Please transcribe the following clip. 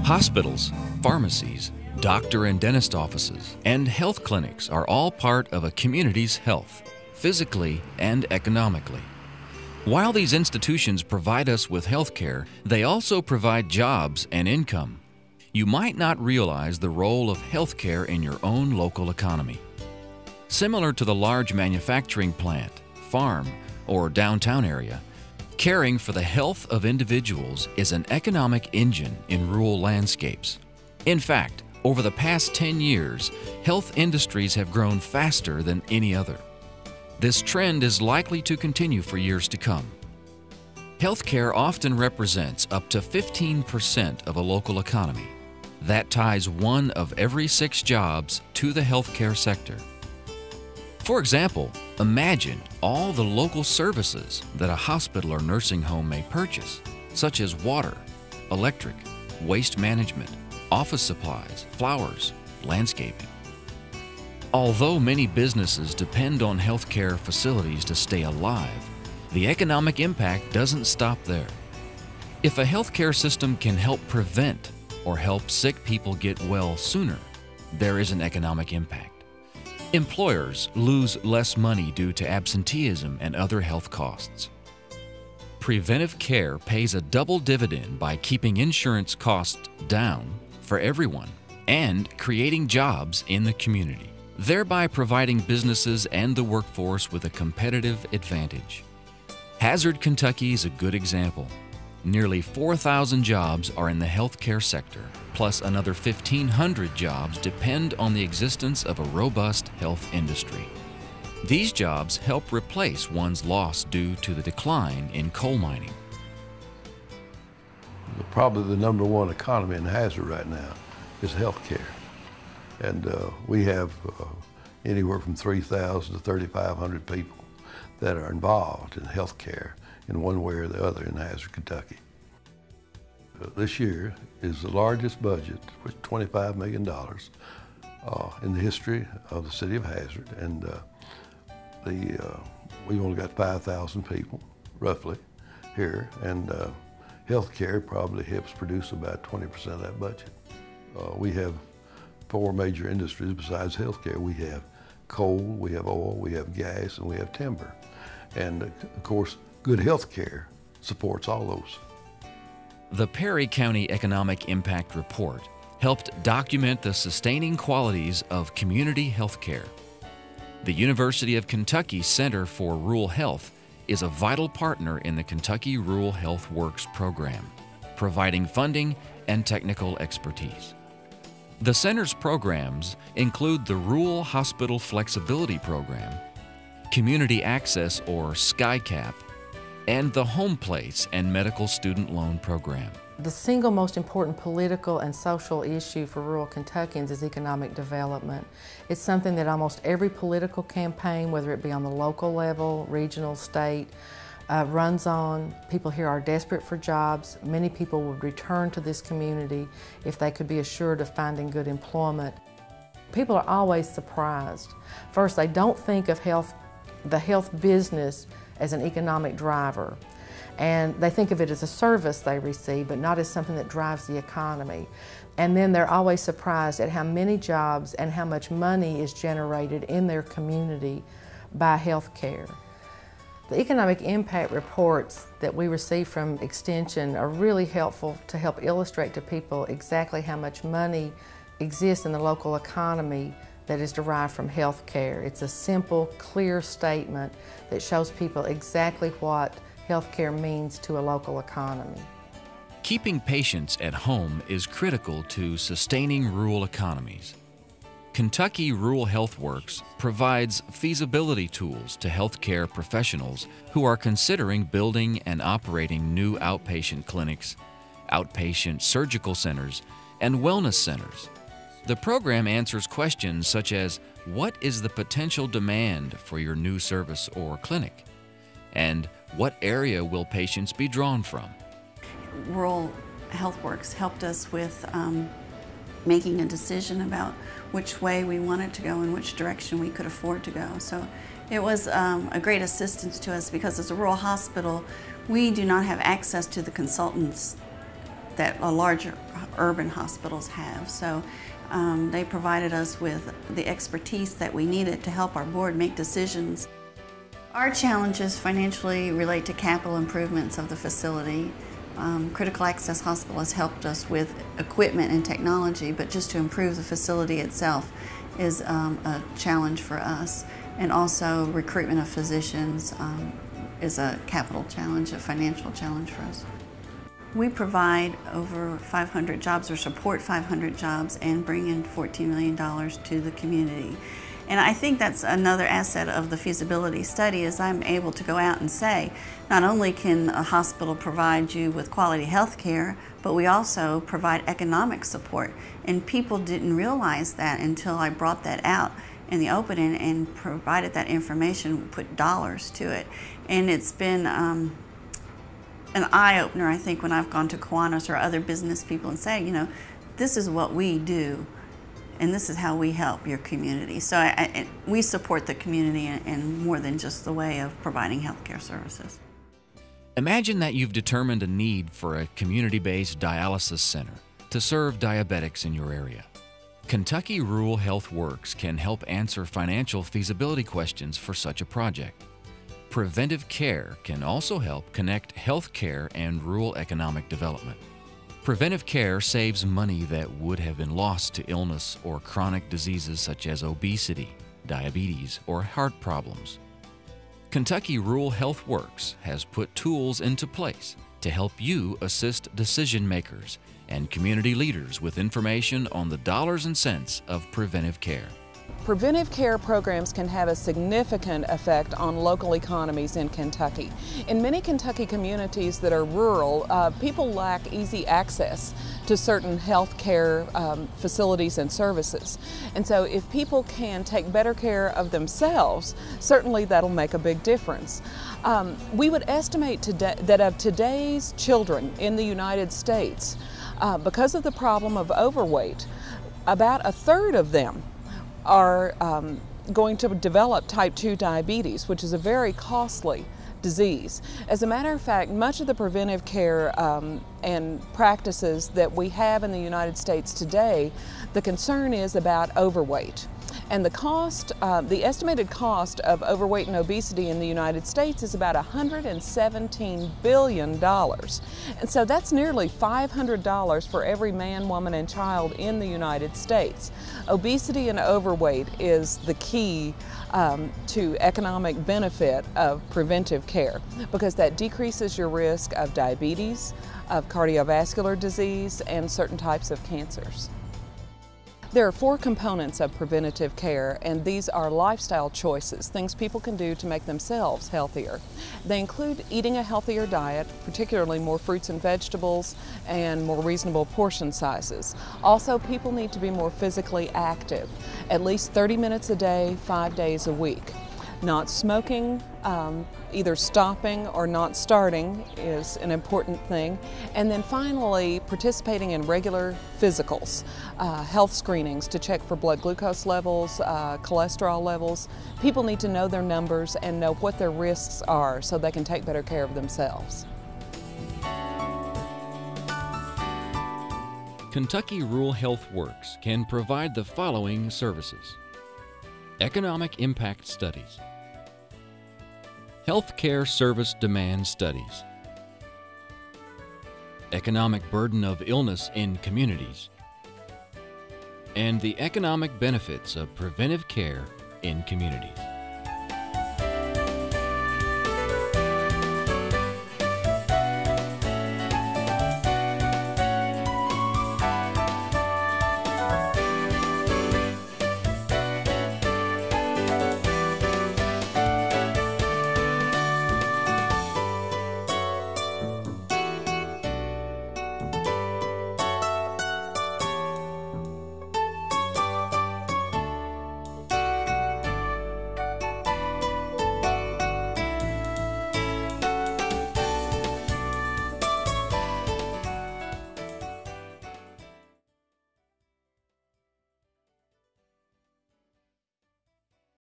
Hospitals, pharmacies, doctor and dentist offices, and health clinics are all part of a community's health, physically and economically. While these institutions provide us with health care, they also provide jobs and income. You might not realize the role of health care in your own local economy. Similar to the large manufacturing plant, farm, or downtown area, caring for the health of individuals is an economic engine in rural landscapes. In fact, over the past 10 years, health industries have grown faster than any other. This trend is likely to continue for years to come. Healthcare often represents up to 15% of a local economy. That ties 1 of every 6 jobs to the healthcare sector. For example, imagine all the local services that a hospital or nursing home may purchase, such as water, electric, waste management, office supplies, flowers, landscaping. Although many businesses depend on healthcare facilities to stay alive, the economic impact doesn't stop there. If a healthcare system can help prevent or help sick people get well sooner, there is an economic impact. Employers lose less money due to absenteeism and other health costs. Preventive care pays a double dividend by keeping insurance costs down for everyone and creating jobs in the community, thereby providing businesses and the workforce with a competitive advantage. Hazard, Kentucky is a good example. Nearly 4,000 jobs are in the healthcare sector, plus another 1,500 jobs depend on the existence of a robust health industry. These jobs help replace one's loss due to the decline in coal mining. Probably the #1 economy in Hazard right now is healthcare. And we have anywhere from 3,000 to 3,500 people that are involved in healthcare in one way or the other in Hazard, Kentucky. This year is the largest budget, with $25 million in the history of the city of Hazard. And we've only got 5,000 people, roughly, here. And healthcare probably helps produce about 20% of that budget. We have 4 major industries besides healthcare. We have coal, we have oil, we have gas, and we have timber. And of course, good healthcare supports all those. The Perry County Economic Impact Report helped document the sustaining qualities of community healthcare. The University of Kentucky Center for Rural Health is a vital partner in the Kentucky Rural Health Works program, providing funding and technical expertise. The center's programs include the Rural Hospital Flexibility Program, Community Access or SkyCap, and the Home Place and Medical Student Loan Program. The single most important political and social issue for rural Kentuckians is economic development. It's something that almost every political campaign, whether it be on the local level, regional, state, runs on. People here are desperate for jobs. Many people would return to this community if they could be assured of finding good employment. People are always surprised. First, they don't think of the health business as an economic driver. And they think of it as a service they receive, but not as something that drives the economy. And then they're always surprised at how many jobs and how much money is generated in their community by health care. The economic impact reports that we receive from Extension are really helpful to help illustrate to people exactly how much money exists in the local economy that is derived from health care. It's a simple, clear statement that shows people exactly what healthcare means to a local economy. Keeping patients at home is critical to sustaining rural economies. Kentucky Rural Health Works provides feasibility tools to healthcare professionals who are considering building and operating new outpatient clinics, outpatient surgical centers, and wellness centers. The program answers questions such as, what is the potential demand for your new service or clinic? And what area will patients be drawn from? Rural Health Works helped us with making a decision about which way we wanted to go and which direction we could afford to go. So it was a great assistance to us because as a rural hospital, we do not have access to the consultants that a larger urban hospitals have. So they provided us with the expertise that we needed to help our board make decisions. Our challenges financially relate to capital improvements of the facility. Critical Access Hospital has helped us with equipment and technology, but just to improve the facility itself is a challenge for us. And also recruitment of physicians is a capital challenge, a financial challenge for us. We provide over 500 jobs or support 500 jobs and bring in $14 million to the community. And I think that's another asset of the feasibility study is I'm able to go out and say, not only can a hospital provide you with quality health care, but we also provide economic support. And people didn't realize that until I brought that out in the opening and provided that information, put dollars to it. And it's been an eye-opener, I think, when I've gone to Kiwanis or other business people and say, you know, this is what we do, and this is how we help your community. So we support the community in more than just the way of providing healthcare services. Imagine that you've determined a need for a community-based dialysis center to serve diabetics in your area. Kentucky Rural Health Works can help answer financial feasibility questions for such a project. Preventive care can also help connect health care and rural economic development. Preventive care saves money that would have been lost to illness or chronic diseases such as obesity, diabetes, or heart problems. Kentucky Rural Health Works has put tools into place to help you assist decision makers and community leaders with information on the dollars and cents of preventive care. Preventive care programs can have a significant effect on local economies in Kentucky. In many Kentucky communities that are rural, people lack easy access to certain health care facilities and services. And so if people can take better care of themselves, certainly that'll make a big difference. We would estimate that of today's children in the United States, because of the problem of overweight, about a third of them are going to develop type 2 diabetes, which is a very costly disease. As a matter of fact, much of the preventive care and practices that we have in the United States today, the concern is about overweight. And the cost, the estimated cost of overweight and obesity in the United States is about $117 billion. And so that's nearly $500 for every man, woman, and child in the United States. Obesity and overweight is the key to economic benefit of preventive care, because that decreases your risk of diabetes, of cardiovascular disease, and certain types of cancers. There are 4 components of preventative care, and these are lifestyle choices, things people can do to make themselves healthier. They include eating a healthier diet, particularly more fruits and vegetables and more reasonable portion sizes. Also, people need to be more physically active, at least 30 minutes a day, 5 days a week. Not smoking, either stopping or not starting is an important thing. And then finally, participating in regular physicals, health screenings to check for blood glucose levels, cholesterol levels. People need to know their numbers and know what their risks are so they can take better care of themselves. Kentucky Rural Health Works can provide the following services: economic impact studies, healthcare service demand studies, economic burden of illness in communities, and the economic benefits of preventive care in communities.